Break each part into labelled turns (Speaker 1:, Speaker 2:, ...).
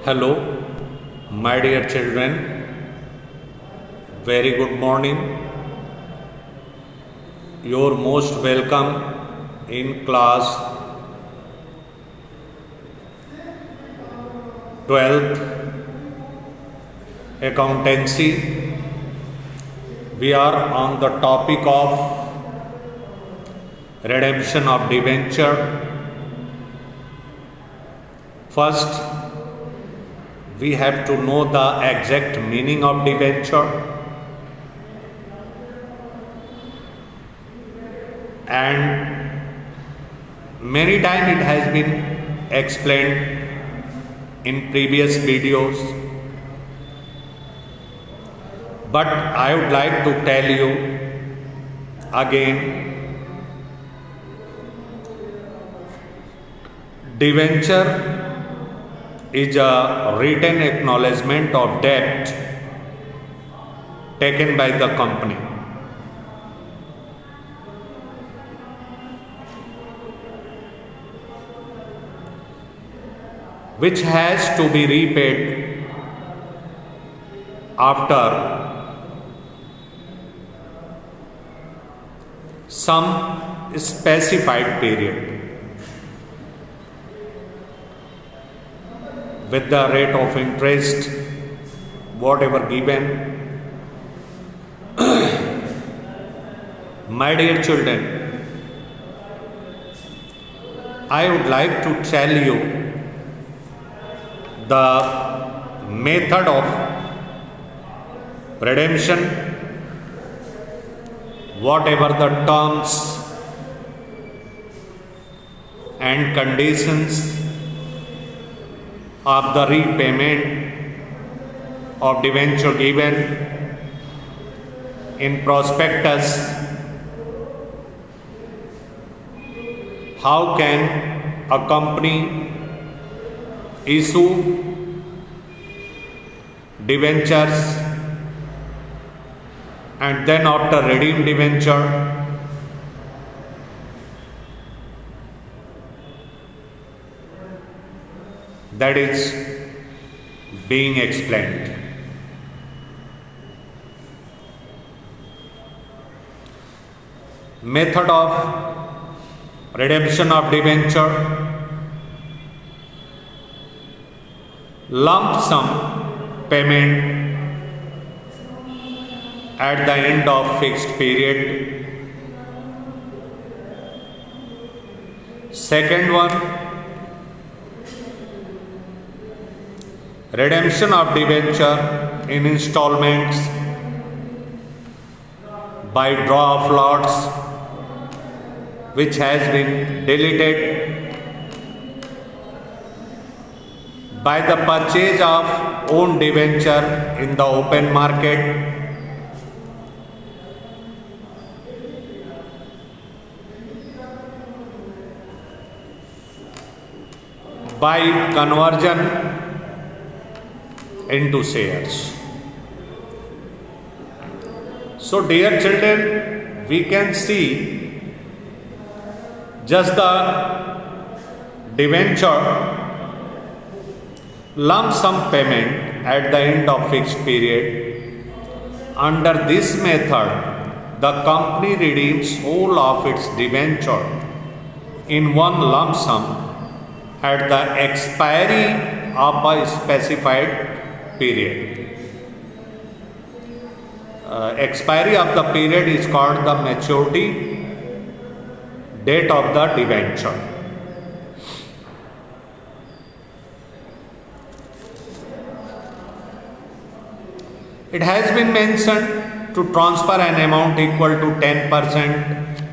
Speaker 1: Hello, my dear children. Very good morning. You're most welcome in class 12th Accountancy. We are on the topic of redemption of debenture. First, we have to know the exact meaning of debenture, and many times it has been explained in previous videos, but I would like to tell you again. Debenture is a written acknowledgement of debt taken by the company. Which has to be repaid after some specified period, with the rate of interest whatever given. My dear children, I would like to tell you the method of redemption, whatever the terms and conditions of the repayment of debenture given in prospectus. How can a company issue debentures and then after redeem debenture? That is being explained. Method of redemption of debenture: lump sum payment at the end of fixed period. Second one, redemption of debenture in installments by draw of lots, which has been deleted by the purchase of own debenture in the open market. By conversion into shares. So dear children, we can see just the debenture lump sum payment at the end of fixed period. Under this method, the company redeems all of its debenture in one lump sum at the expiry of a specified period. Expiry of the period is called the maturity date of the debenture. It has been mentioned to transfer an amount equal to 10%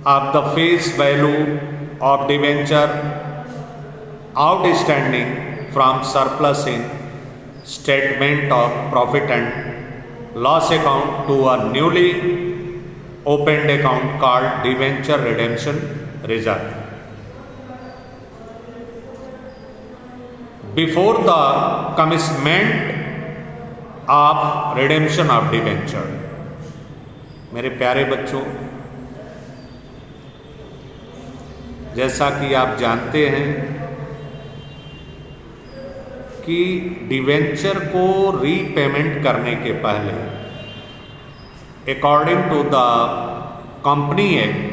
Speaker 1: of the face value of debenture outstanding from surplus in statement of profit and loss account to a newly opened account called debenture redemption reserve. Before the commencement of redemption of debenture, मेरे प्यारे बच्चों, जैसा कि आप जानते हैं कि debenture को रीपेमेंट करने के पहले according to the company act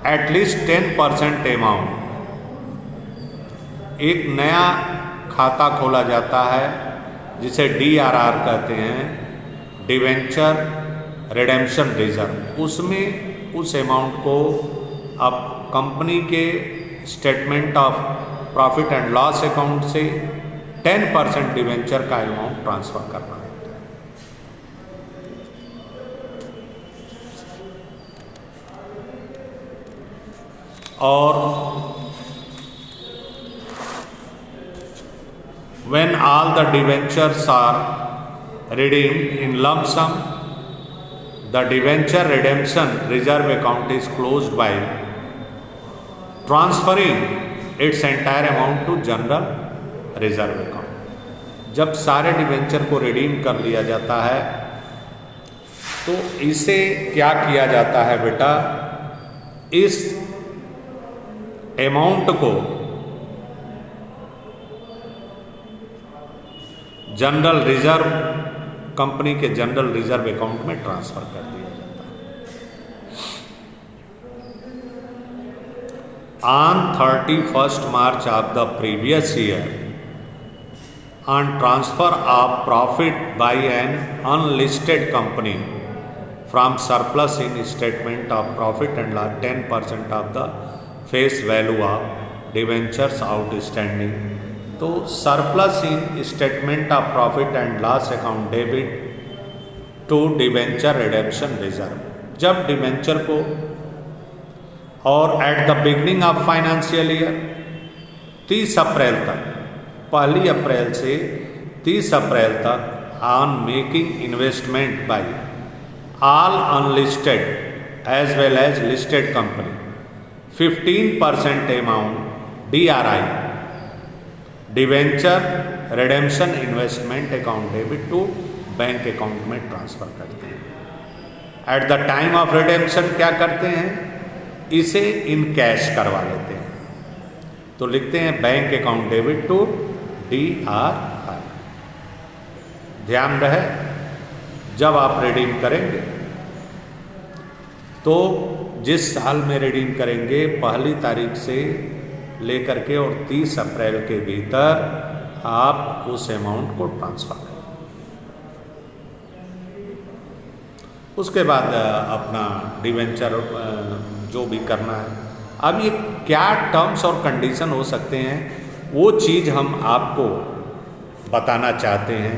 Speaker 1: at least 10% amount, एक नया खाता खोला जाता है जिसे DRR कहते हैं, डिवेंचर रिडेम्पशन रिजर्व। उसमें उस अमाउंट को अब कंपनी के statement of profit and loss account से 10% डिवेंचर का अमाउंट ट्रांसफर करना होता है। और when all the debentures are redeemed in lump sum, the debenture redemption reserve account is closed by transferring its entire amount to general reserve account। जब सारे debenture को redeem कर लिया जाता है तो इसे क्या किया जाता है बेटा, इस अमाउंट को जनरल रिजर्व, कंपनी के जनरल रिजर्व अकाउंट में ट्रांसफर कर दिया जाता है। On 31 March of the previous year, on transfer of profit by an unlisted company from surplus in statement of profit and loss 10% of the face value of debentures outstanding. तो surplus in statement of profit and loss account debit to debenture redemption reserve. जब debenture को और at the beginning of financial year 30 अप्रैल तक, 1 अप्रैल से 30 अप्रैल तक, on making investment by all unlisted as well as listed company 15% amount DRI debenture redemption investment account debit to bank account में ट्रांसफर करते हैं। At the time of redemption क्या करते हैं, इसे इन कैश करवा लेते हैं। तो लिखते हैं bank account debit to DRI। ध्यान रहे, जब आप रिडीम करेंगे तो जिस साल में रिडीम करेंगे 1 तारीख से लेकर के और 30 अप्रैल के भीतर आप उस अमाउंट को ट्रांसफर करें। उसके बाद अपना डिवेंचर जो भी करना है। अब ये क्या टर्म्स और कंडीशन हो सकते हैं, वो चीज़ हम आपको बताना चाहते हैं।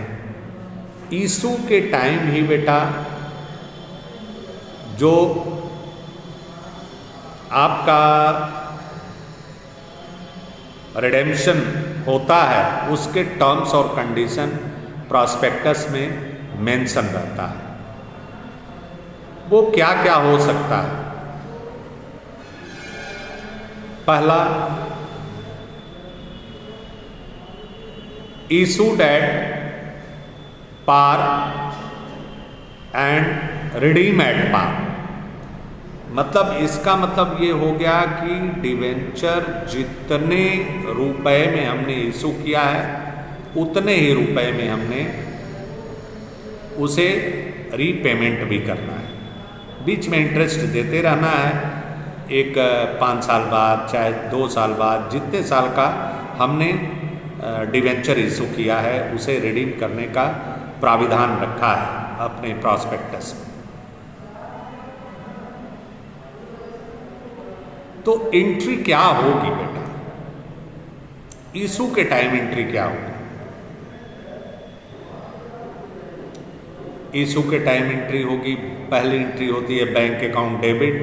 Speaker 1: इशू के टाइम ही बेटा जो आपका रिडेम्पशन होता है उसके टर्म्स और कंडीशन प्रॉस्पेक्टस में मेंशन रहता है। वो क्या क्या हो सकता है। पहला, issued at par and redeem at par. मतलब इसका मतलब ये हो गया कि डिवेंचर जितने रुपए में हमने इशू किया है उतने ही रुपए में हमने उसे रीपेमेंट भी करना है। बीच में इंटरेस्ट देते रहना है, एक 5 साल बाद चाहे 2 साल बाद, जितने साल का हमने डिवेंचर इशू किया है उसे रिडीम करने का प्राविधान रखा है अपने प्रॉस्पेक्टस में। तो एंट्री क्या होगी बेटा, इशू के टाइम एंट्री क्या होगी? इशू के टाइम एंट्री होगी, पहली एंट्री होती है bank account debit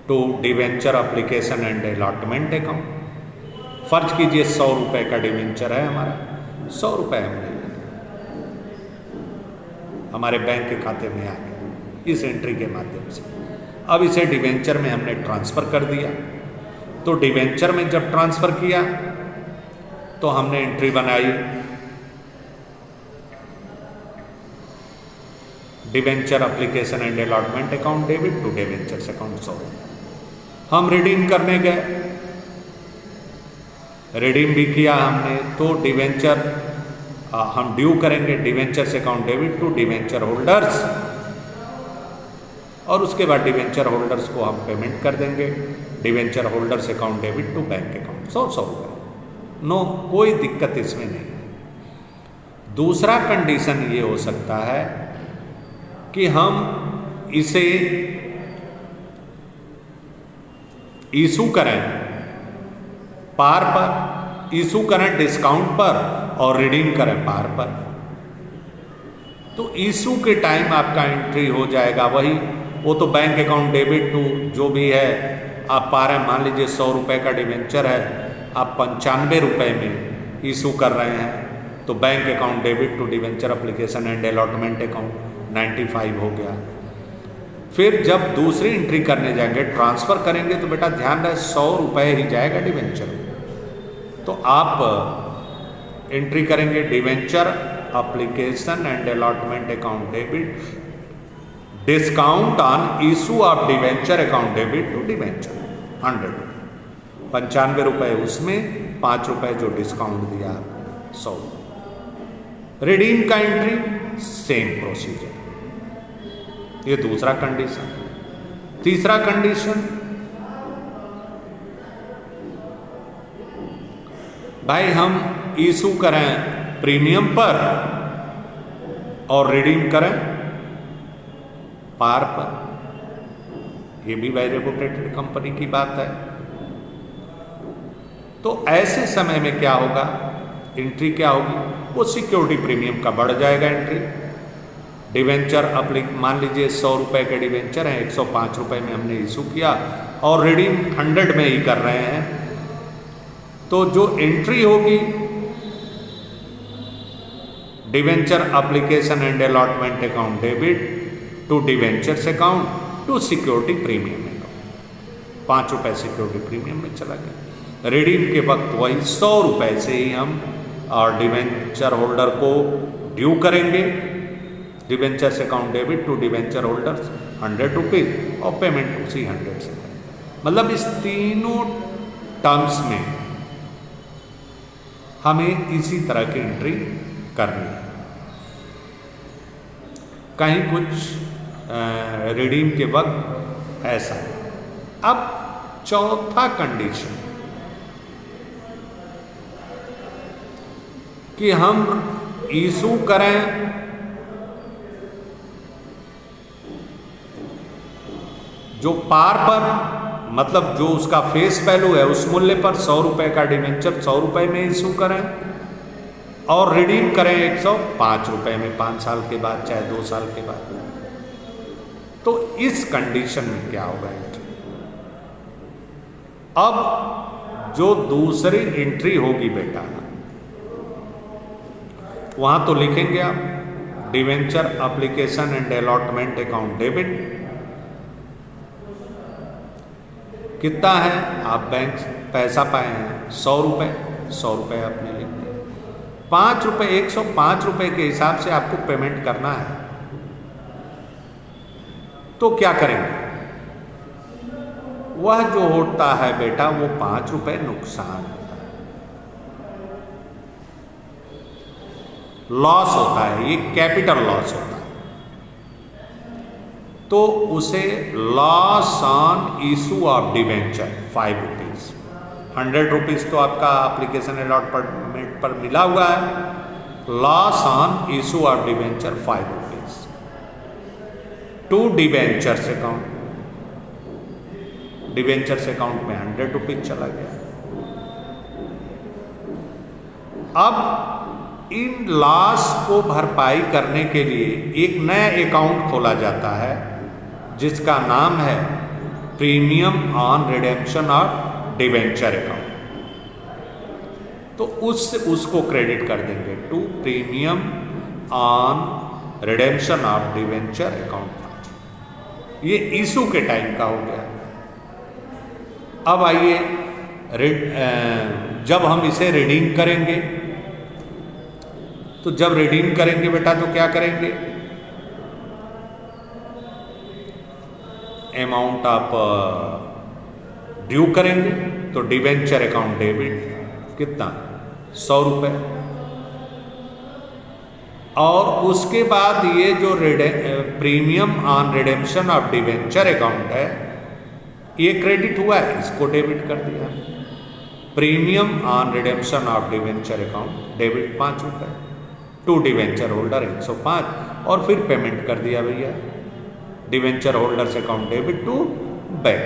Speaker 1: to debenture application and allotment account. फर्ज कीजिए 100 रुपए का डिवेंचर है हमारा, 100 रुपए हमने हमारे बैंक के खाते में आ गया इस एंट्री के माध्यम से। अब इसे डिवेंचर में हमने ट्रांसफ़र कर दिया। तो डिवेंचर में जब ट्रांसफ़र किया तो हमने एंट्री बनाई, debenture application and allotment account debit to debentures account 100। हम रिडीम करने गए, रिडीम भी किया हमने, तो डिवेंचर हम ड्यू करेंगे debentures account debit to debenture holders, और उसके बाद डिवेंचर होल्डर्स को हम पेमेंट कर देंगे debenture holders account debit to bank account 100 रुपये। नो, कोई दिक्कत इसमें नहीं है। दूसरा कंडीशन ये हो सकता है कि हम इसे इशू करें पार पर, इशू करें डिस्काउंट पर और रिडीम करें पार पर। तो इशू के टाइम आपका एंट्री हो जाएगा वही, वो तो बैंक अकाउंट डेबिट टू जो भी है आप पा रहे हैं, मान लीजिए 100 रुपये का डिवेंचर है, आप 95 रुपये में इशू कर रहे हैं, तो bank account debit to debenture application and allotment account 95 हो गया। फिर जब दूसरी एंट्री करने जाएंगे, ट्रांसफ़र करेंगे, तो बेटा ध्यान रहे 100 रुपये ही जाएगा डिवेंचर। तो आप एंट्री करेंगे debenture application and allotment account debit discount on issue of debenture account debit to debenture 100, 95 रुपये उसमें, 5 रुपये जो डिस्काउंट दिया 100। रिडीम का एंट्री सेम प्रोसीजर, ये दूसरा कंडीशन। तीसरा कंडीशन, भाई हम इशू करें प्रीमियम पर और रिडीम करें पार पर, ये भी बाय रेपुटेटेड कंपनी की बात है। तो ऐसे समय में क्या होगा, एंट्री क्या होगी, वो सिक्योरिटी प्रीमियम का बढ़ जाएगा एंट्री। डिवेंचर मान लीजिए 100 रुपये के डिवेंचर हैं, 105 रुपये में हमने इशू किया और रिडीम 100 में ही कर रहे हैं, तो जो एंट्री होगी debenture application and allotment account debit to debentures account to security premium account, 5 रुपये सिक्योरिटी प्रीमियम में चला गया। रिडीम के वक्त वही 100 रुपये से ही हम और डिवेंचर होल्डर को ड्यू करेंगे debentures account debit to debenture holders 100 rupees और पेमेंट उसी 100 से करें। मतलब इस तीनों टर्म्स में हमें इसी तरह की एंट्री करनी है। कहीं कुछ रिडीम के वक्त ऐसा है। अब चौथा कंडीशन कि हम इशू करें जो पार पर, मतलब जो उसका फेस वैल्यू है उस मूल्य पर 100 रुपये का डिवेंचर 100 रुपये में इशू करें और रिडीम करें 105 रुपये में 5 साल के बाद चाहे 2 साल के बाद। तो इस कंडीशन में क्या होगा एंट्री? अब जो दूसरी एंट्री होगी बेटा, वहां तो लिखेंगे आप debenture application and allotment account debit कितना है, आप बैंक पैसा पाए हैं 100 रुपये, 100 रुपये आपने लिख दिया, 5 रुपये 105 रुपये के हिसाब से आपको पेमेंट करना है। तो क्या करेंगे? वह जो होता है बेटा वो 5 रुपये नुकसान होता है, लॉस होता है, ये कैपिटल लॉस होता है। तो उसे loss on issue of debenture 5 rupees, 100 rupees तो आपका एप्लीकेशन अलॉटमेंट पर मिला हुआ है। Loss on issue of debenture 5 rupees to debentures account, debentures account में 100 रुपीज़ चला गया। अब इन लॉस को भरपाई करने के लिए एक नया अकाउंट खोला जाता है जिसका नाम है premium on redemption of debenture account. तो उसको क्रेडिट कर देंगे to premium on redemption of debenture account. ये इशू के टाइम का हो गया। अब आइए जब हम इसे रिडीम करेंगे, तो जब रिडीम करेंगे बेटा तो क्या करेंगे? अमाउंट आप ड्यू करेंगे, तो डिवेंचर अकाउंट डेबिट कितना, 100 रुपये। और उसके बाद ये जो premium on redemption of debenture account है, ये क्रेडिट हुआ है, इसको डेबिट कर दिया। Premium on redemption of debenture account debit 5 रुपये टू डिवेंचर होल्डर 105, और फिर पेमेंट कर दिया भैया, debenture holders account debit to bank.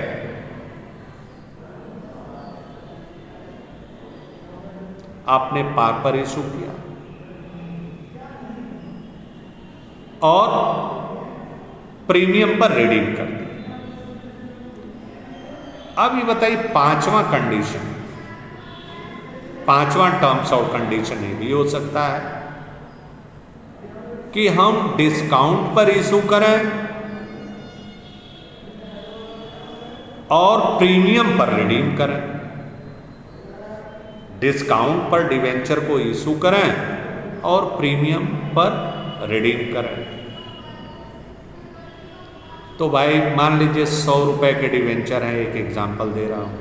Speaker 1: आपने पार पर इशू किया और प्रीमियम पर रिडीम कर दिया। अब ये बताइए पांचवा कंडीशन, पांचवा टर्म्स और कंडीशन ये भी हो सकता है कि हम डिस्काउंट पर इशू करें और प्रीमियम पर रिडीम करें। डिस्काउंट पर डिवेंचर को इशू करें और प्रीमियम पर रिडीम करें। तो भाई मान लीजिए 100 रुपए के डिवेंचर है, एक एग्जांपल दे रहा हूं,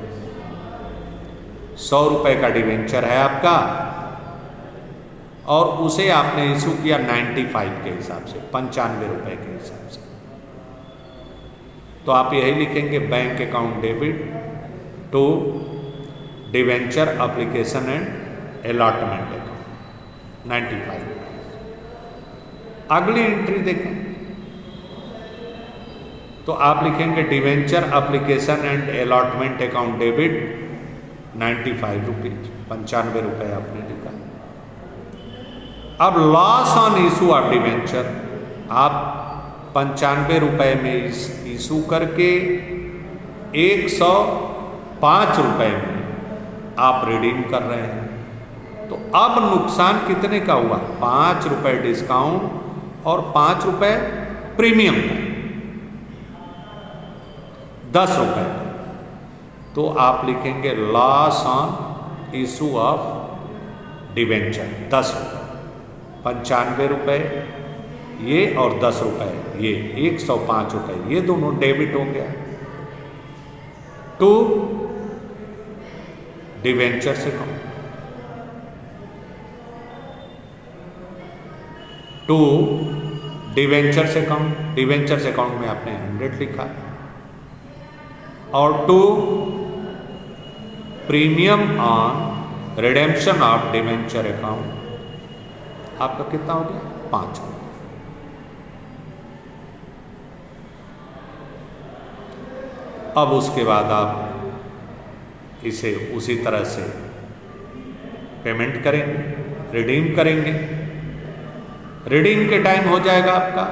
Speaker 1: 100 रुपए का डिवेंचर है आपका और उसे आपने इशू किया 95 के हिसाब से, 95 रुपए के हिसाब से। तो आप यही लिखेंगे bank account debit to debenture application and allotment account 95। अगली एंट्री देखें तो आप लिखेंगे debenture application and allotment account debit 95 rupees, 95 रुपए आपने लिखा। अब loss on issue of debenture, आप 95 रुपए में इशू करके 105 रुपए में आप रिडीम कर रहे हैं। तो अब नुकसान कितने का हुआ, 5 रुपए डिस्काउंट और 5 रुपए प्रीमियम का, 10 रुपए का। तो आप लिखेंगे loss on issue of debenture 10 रुपए, 95 रुपए ये और 10 रुपए ये, 105 रुपए, ये दोनों डेबिट हो गया टू डिवेंचर से अकाउंट, टू डिवेंचर से अकाउंट, डिवेंचर से अकाउंट में आपने 100 लिखा, और to premium on redemption of debenture account आपका कितना हो गया, 5। अब उसके बाद आप इसे उसी तरह से पेमेंट करेंगे, रिडीम करेंगे। रिडीम के टाइम हो जाएगा आपका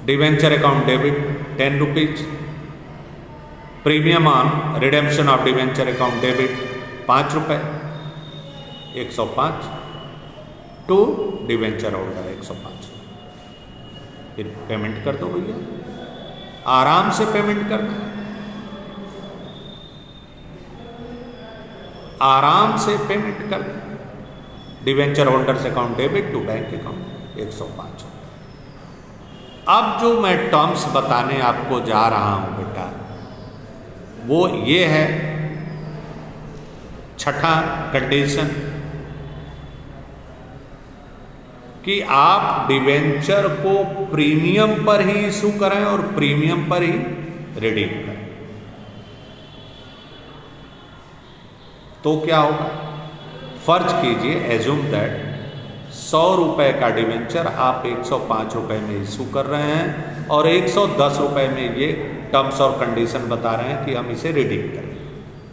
Speaker 1: debenture account debit 10 rupees, premium on redemption of debenture account debit 5 रुपए, 105 टू डिवेंचर होल्डर 105। फिर पेमेंट कर दो भैया, आराम से पेमेंट करना, आराम से पेमेंट करना। Debenture holders account debit to bank account 105। अब जो मैं टर्म्स बताने आपको जा रहा हूं बेटा, वो ये है छठा कंडीशन कि आप डिवेंचर को प्रीमियम पर ही इशू करें और प्रीमियम पर ही रिडीम करें। तो क्या होगा, फर्ज कीजिए, एज्यूम दैट 100 रुपए का डिवेंचर आप 105 रुपए में इशू कर रहे हैं और 110 रुपए में ये टर्म्स और कंडीशन बता रहे हैं कि हम इसे रिडीम करें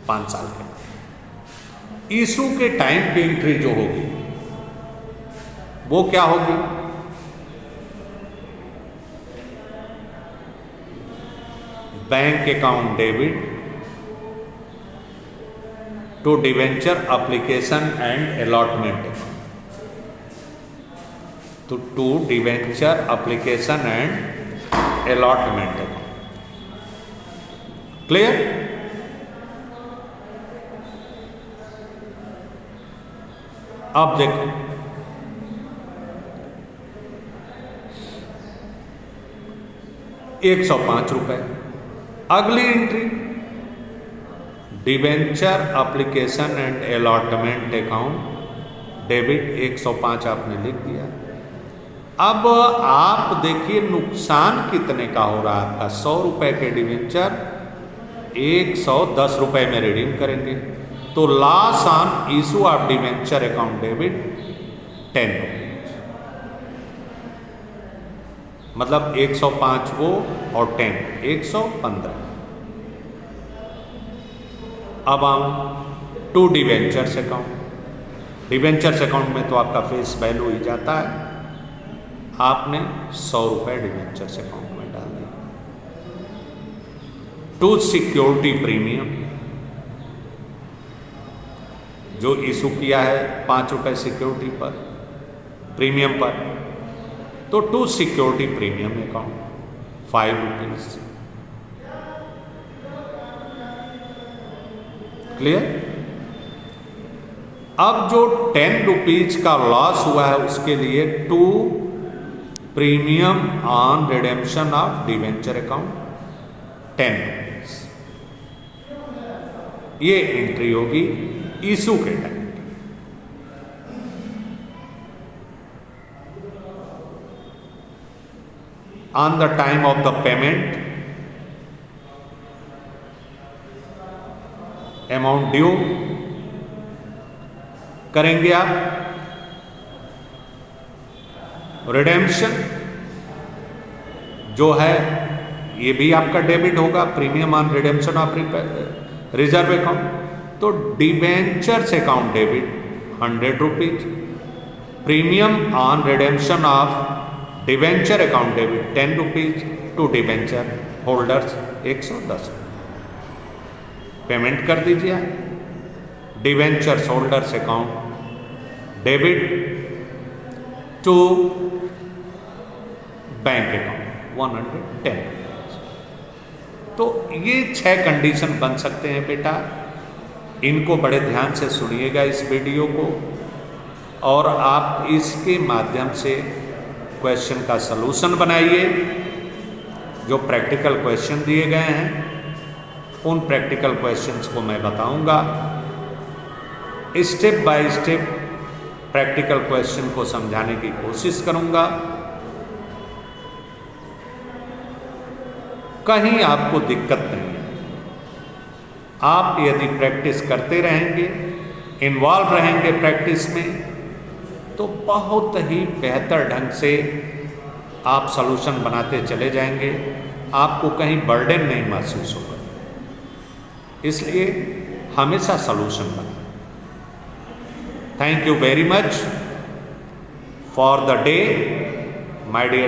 Speaker 1: 5 साल के। इशू के टाइम की एंट्री जो होगी वो क्या होगी, bank account debit to debenture application and allotment, तो to debenture application and allotment account. Clear? अब देखो, ₹105, अगली entry debenture application and allotment account debit 105 आपने लिख दिया। अब आप देखिए नुकसान कितने का हो रहा है आपका। 100 रुपए के डिबेंचर 110 रुपए में रिडीम करेंगे तो loss on issue of debenture account debit 10 rupees, मतलब 105 वो और 10 115। अब हम to debentures account. Debentures account में तो आपका फेस वैल्यू ही जाता है, आपने 100 रुपए डिबेंचर्स अकाउंट में डाल दिया। टू सिक्योरिटी प्रीमियम जो इशू किया है 5 रुपए सिक्योरिटी पर प्रीमियम पर, तो to security premium account 5 rupees. Clear. अब जो 10 रुपीज का लॉस हुआ है उसके लिए to premium on redemption of debenture account 10 rupees. ये एंट्री होगी इशू के टाइम की। On the time of the payment amount due करेंगे आप। रिडेम्पशन जो है ये भी आपका डेबिट होगा, premium on redemption of reserve account. तो debentures account debit 100 rupees, premium on redemption of debenture account debit 10 rupees to debenture holders 110। Payment कर दीजिए। Debentures holders account debit to bank account 110 rupees. तो ये 6 condition बन सकते हैं बेटा, इनको बड़े ध्यान से सुनिएगा इस वीडियो को, और आप इसके माध्यम से क्वेश्चन का सलूशन बनाइए। जो प्रैक्टिकल क्वेश्चन दिए गए हैं उन प्रैक्टिकल क्वेश्चंस को मैं बताऊंगा। Step by step practical question को समझाने की कोशिश करूंगा। कहीं आपको दिक्कत नहीं है। आप यदि प्रैक्टिस करते रहेंगे, इन्वॉल्व रहेंगे प्रैक्टिस में, तो बहुत ही बेहतर ढंग से आप सलूशन बनाते चले जाएंगे। आपको कहीं बर्डन नहीं महसूस होगा, इसलिए हमेशा सलूशन बनाएं। Thank you very much for the day my dear